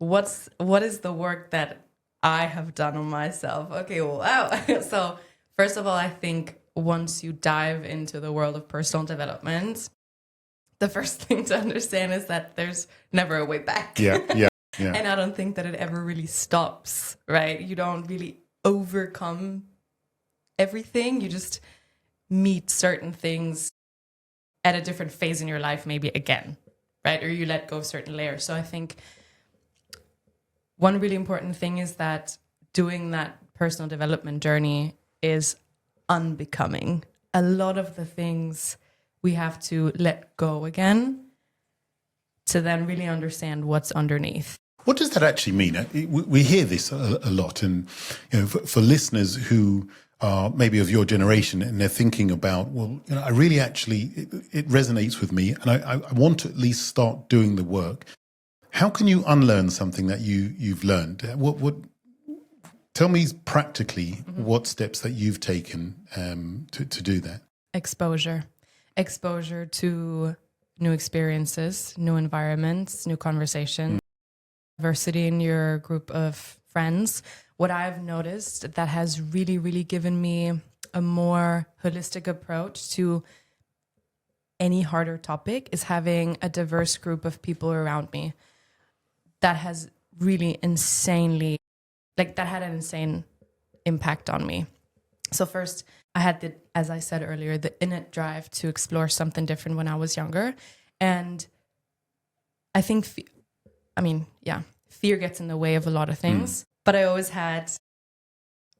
what is the work that I have done on myself? Okay, wow. So first of all, I think once you dive into the world of personal development, the first thing to understand is that there's never a way back. Yeah. And I don't think that it ever really stops, right? You don't really overcome everything. You just meet certain things at a different phase in your life, maybe again, right? Or you let go of certain layers. So I think one really important thing is that doing that personal development journey is unbecoming. A lot of the things we have to let go again to then really understand what's underneath. What does that actually mean? We hear this a lot, and for listeners who are maybe of your generation and they're thinking about, well, I really actually, it resonates with me, and I want to at least start doing the work. How can you unlearn something that you've learned? Tell me practically what steps that you've taken to do that. Exposure to new experiences, new environments, new conversations, diversity in your group of friends. What I've noticed that has really, really given me a more holistic approach to any harder topic is having a diverse group of people around me. That has really that had an insane impact on me. So first, I had as I said earlier, the innate drive to explore something different when I was younger. And I think, fear gets in the way of a lot of things. But I always had,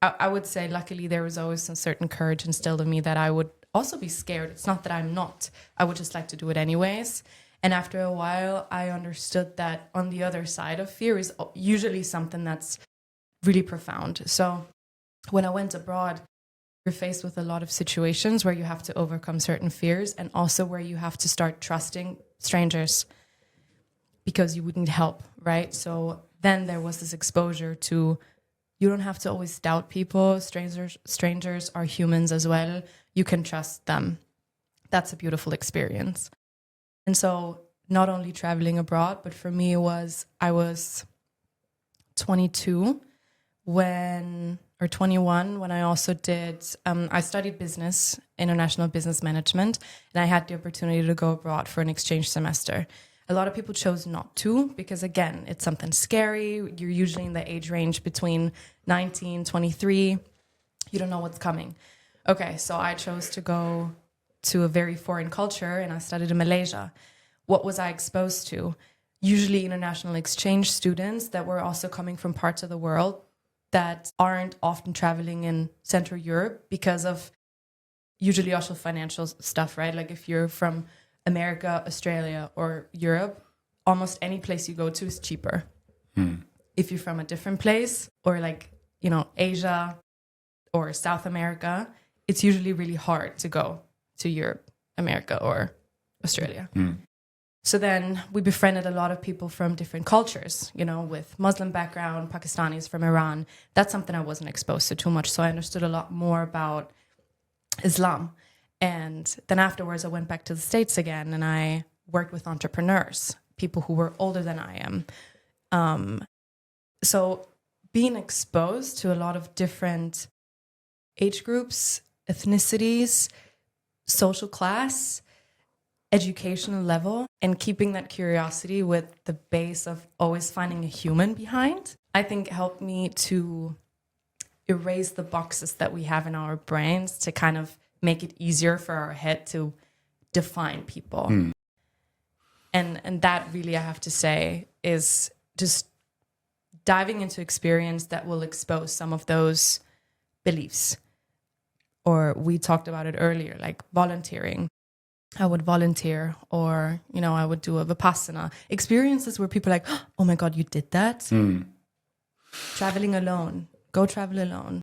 I would say, luckily, there was always some certain courage instilled in me that I would also be scared. It's not that I'm not. I would just like to do it anyways. And after a while, I understood that on the other side of fear is usually something that's really profound. So when I went abroad, you're faced with a lot of situations where you have to overcome certain fears, and also where you have to start trusting strangers because you would need help, right? So then there was this exposure to, you don't have to always doubt people. Strangers are humans as well. You can trust them. That's a beautiful experience. And so not only traveling abroad, but for me I was 22 or 21 when I also did, I studied international business management, and I had the opportunity to go abroad for an exchange semester. A lot of people chose not to because, again, it's something scary. You're usually in the age range between 19, 23. You don't know what's coming. Okay, so I chose to go to a very foreign culture, and I studied in Malaysia. What was I exposed to? Usually international exchange students that were also coming from parts of the world that aren't often traveling in Central Europe because of usually also financial stuff, right? Like if you're from America, Australia, or Europe, almost any place you go to is cheaper. If you're from a different place, or Asia or South America, it's usually really hard to go to Europe, America, or Australia. So then we befriended a lot of people from different cultures, with Muslim background, Pakistanis from Iran. That's something I wasn't exposed to too much. So I understood a lot more about Islam. And then afterwards, I went back to the States again, and I worked with entrepreneurs, people who were older than I am. So being exposed to a lot of different age groups, ethnicities, social class, educational level, and keeping that curiosity with the base of always finding a human behind, I think helped me to erase the boxes that we have in our brains to kind of make it easier for our head to define people. And that really, I have to say, is just diving into experience that will expose some of those beliefs. Or we talked about it earlier, like volunteering. I would volunteer, or, I would do a Vipassana. Experiences where people are like, oh my God, you did that? Traveling alone. Go travel alone.